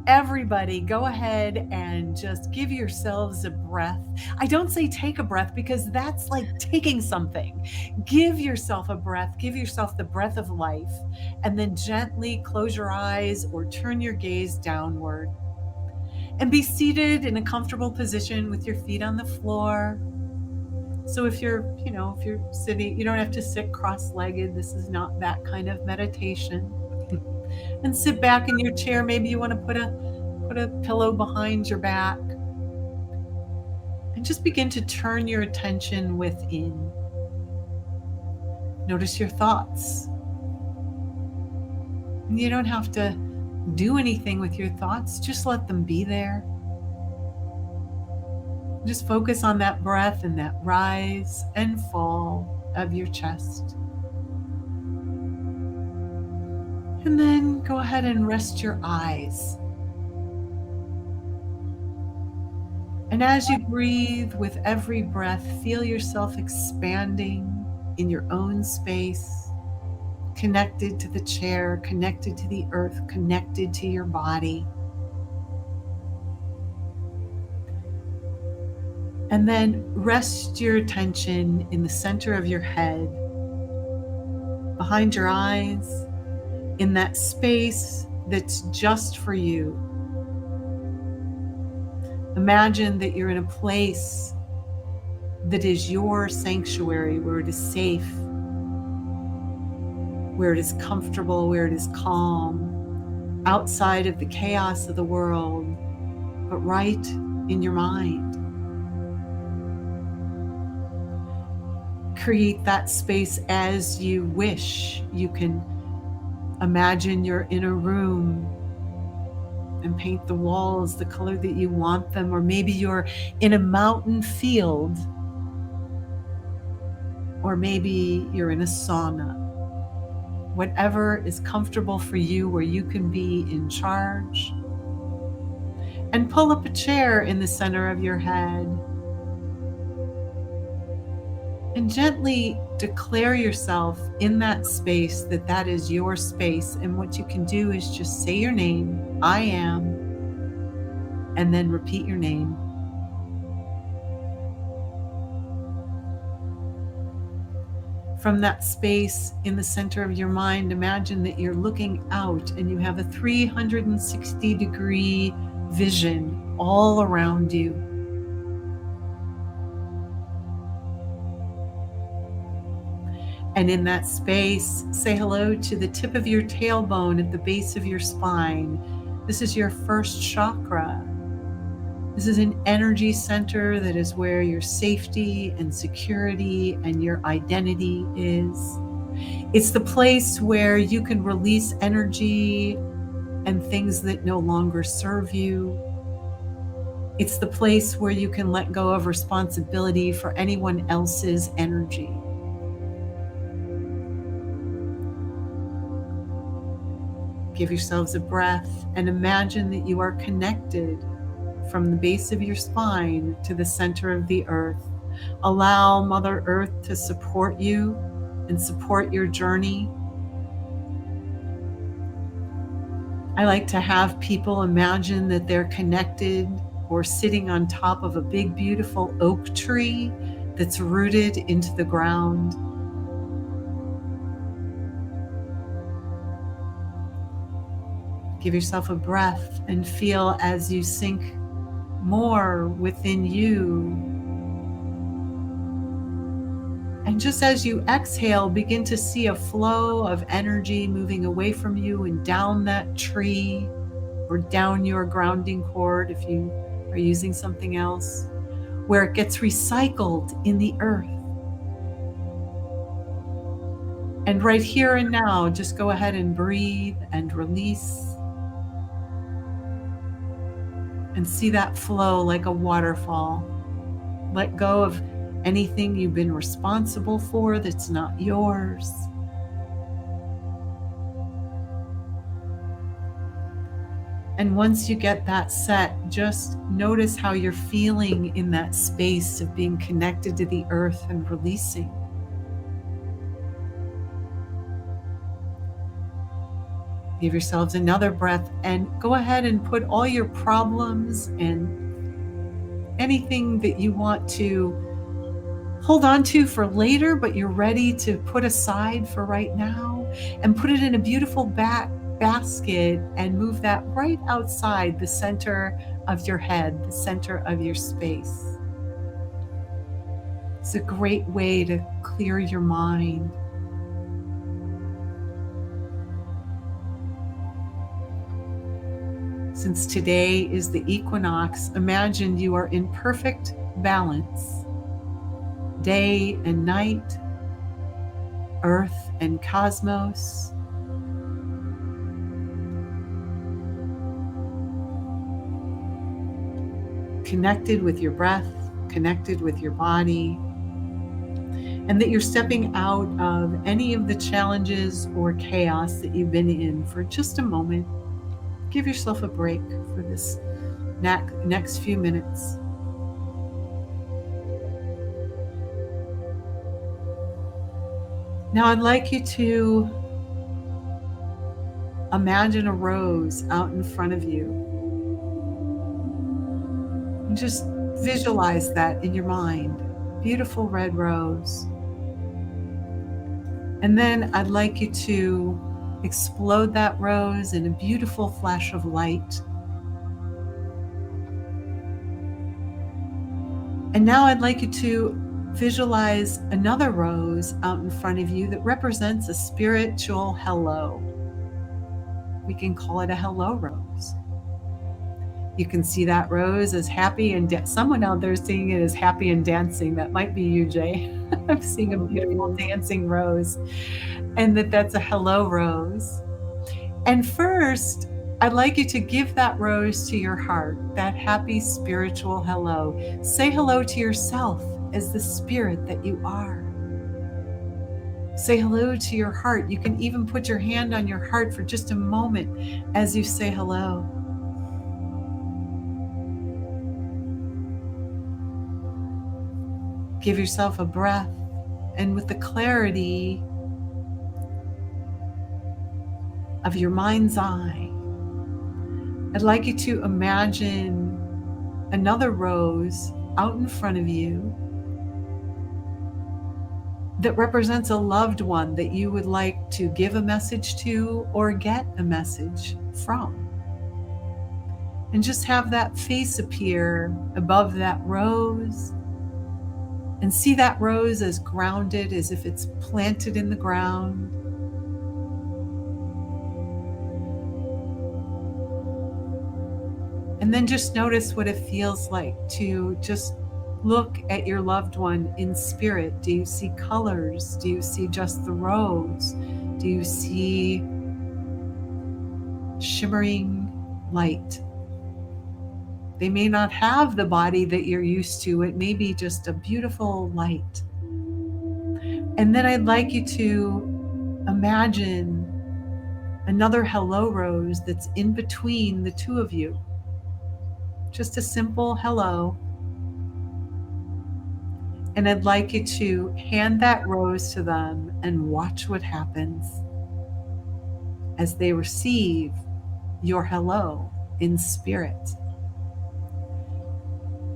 Everybody, go ahead and just give yourselves a breath. I don't say take a breath because that's like taking something. Give yourself a breath, give yourself the breath of life, and then gently close your eyes or turn your gaze downward. And be seated in a comfortable position with your feet on the floor. So if you're sitting, you don't have to sit cross-legged. This is not that kind of meditation. And sit back in your chair. Maybe you want to put a pillow behind your back. And just begin to turn your attention within. Notice your thoughts. You don't have to do anything with your thoughts, just let them be there. Just focus on that breath and that rise and fall of your chest. And then go ahead and rest your eyes. And as you breathe with every breath, feel yourself expanding in your own space, connected to the chair, connected to the earth, connected to your body. And then rest your attention in the center of your head, behind your eyes, in that space that's just for you. Imagine that you're in a place that is your sanctuary, where it is safe, where it is comfortable, where it is calm, outside of the chaos of the world, but right in your mind. Create that space as you wish. You can imagine you're in a room and paint the walls the color that you want them, or maybe you're in a mountain field, or maybe you're in a sauna. Whatever is comfortable for you, where you can be in charge. And pull up a chair in the center of your head. And gently declare yourself in that space that that is your space. And what you can do is just say your name, I am, and then repeat your name. From that space in the center of your mind, imagine that you're looking out and you have a 360-degree vision all around you. And in that space, say hello to the tip of your tailbone at the base of your spine. This is your first chakra. This is an energy center that is where your safety and security and your identity is. It's the place where you can release energy and things that no longer serve you. It's the place where you can let go of responsibility for anyone else's energy. Give yourselves a breath and imagine that you are connected from the base of your spine to the center of the earth. Allow Mother Earth to support you and support your journey. I like to have people imagine that they're connected or sitting on top of a big, beautiful oak tree that's rooted into the ground. Give yourself a breath and feel as you sink more within you. And just as you exhale, begin to see a flow of energy moving away from you and down that tree, or down your grounding cord if you are using something else, where it gets recycled in the earth. And right here and now, just go ahead and breathe and release. And see that flow like a waterfall. Let go of anything you've been responsible for that's not yours. And once you get that set, just notice how you're feeling in that space of being connected to the earth and releasing. Give yourselves another breath and go ahead and put all your problems and anything that you want to hold on to for later, but you're ready to put aside for right now, and put it in a beautiful basket and move that right outside the center of your head, the center of your space. It's a great way to clear your mind. Since today is the equinox, imagine you are in perfect balance. Day and night, earth and cosmos. Connected with your breath, connected with your body, and that you're stepping out of any of the challenges or chaos that you've been in for just a moment. Give yourself a break for this next few minutes. Now I'd like you to imagine a rose out in front of you. And just visualize that in your mind. Beautiful red rose. And then I'd like you to explode that rose in a beautiful flash of light. And now I'd like you to visualize another rose out in front of you that represents a spiritual hello. We can call it a hello rose. You can see that rose as happy, and someone out there seeing it as happy and dancing. That might be you, Jay. I'm seeing a beautiful dancing rose, and that's a hello rose. And first, I'd like you to give that rose to your heart, that happy spiritual hello. Say hello to yourself as the spirit that you are. Say hello to your heart. You can even put your hand on your heart for just a moment as you say hello. Give yourself a breath, and with the clarity of your mind's eye, I'd like you to imagine another rose out in front of you that represents a loved one that you would like to give a message to or get a message from. And just have that face appear above that rose, and see that rose as grounded, as if it's planted in the ground. And then just notice what it feels like to just look at your loved one in spirit. Do you see colors? Do you see just the rose? Do you see shimmering light? They may not have the body that you're used to. It may be just a beautiful light. And then I'd like you to imagine another hello rose that's in between the two of you. Just a simple hello. And I'd like you to hand that rose to them and watch what happens as they receive your hello in spirit.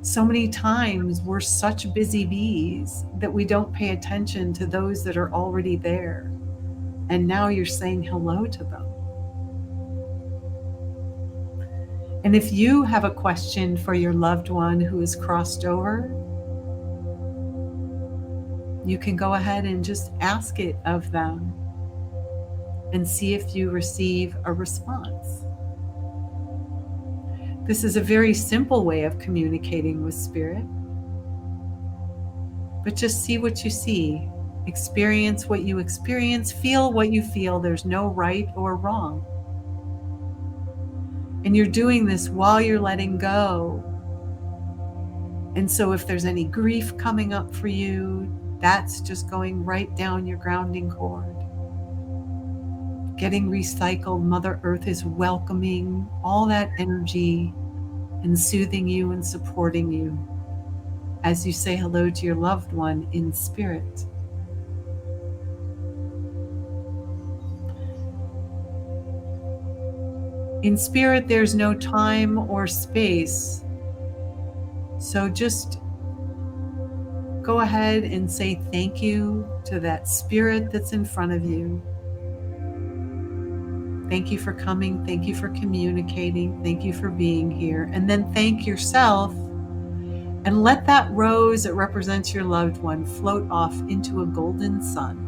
So many times we're such busy bees that we don't pay attention to those that are already there. And now you're saying hello to them. And if you have a question for your loved one who has crossed over, you can go ahead and just ask it of them and see if you receive a response. This is a very simple way of communicating with spirit, but just see what you see, experience what you experience, feel what you feel. There's no right or wrong. And you're doing this while you're letting go. And so if there's any grief coming up for you, that's just going right down your grounding cord. Getting recycled. Mother Earth is welcoming all that energy and soothing you and supporting you as you say hello to your loved one in spirit. In spirit, there's no time or space. So just go ahead and say thank you to that spirit that's in front of you. Thank you for coming. Thank you for communicating. Thank you for being here. And then thank yourself, and let that rose that represents your loved one float off into a golden sun.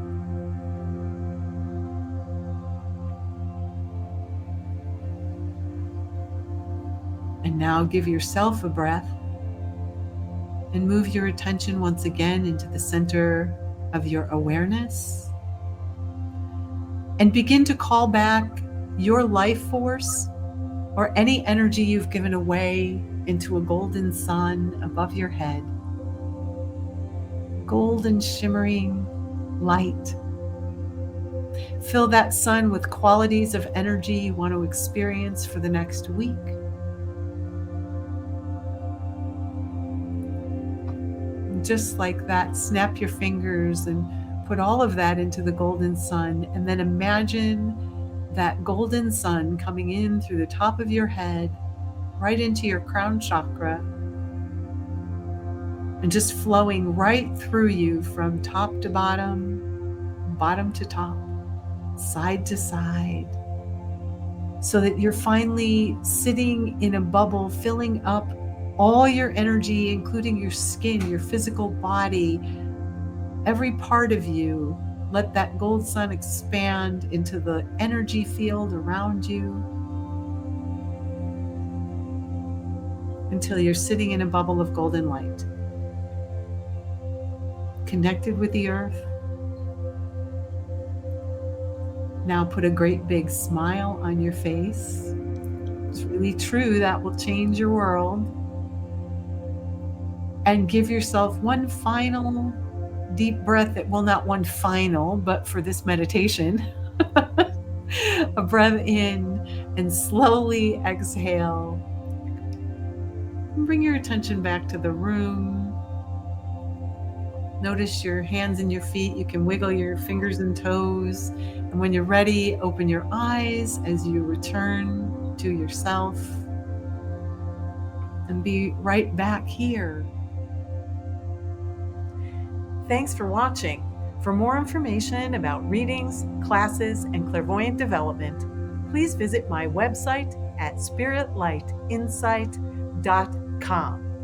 And now give yourself a breath and move your attention once again into the center of your awareness. And begin to call back your life force or any energy you've given away into a golden sun above your head. Golden shimmering light. Fill that sun with qualities of energy you want to experience for the next week. Just like that, snap your fingers and put all of that into the golden sun, and then imagine that golden sun coming in through the top of your head, right into your crown chakra, and just flowing right through you from top to bottom, bottom to top, side to side, so that you're finally sitting in a bubble, filling up all your energy, including your skin, your physical body, every part of you. Let that gold sun expand into the energy field around you until you're sitting in a bubble of golden light, connected with the earth. Now put a great big smile on your face. It's really true, that will change your world. And give yourself one final deep breath that, well, not one final, but for this meditation, a breath in and slowly exhale. And bring your attention back to the room. Notice your hands and your feet. You can wiggle your fingers and toes. And when you're ready, open your eyes as you return to yourself and be right back here. Thanks for watching. For more information about readings, classes, and clairvoyant development, please visit my website at spiritlightinsight.com.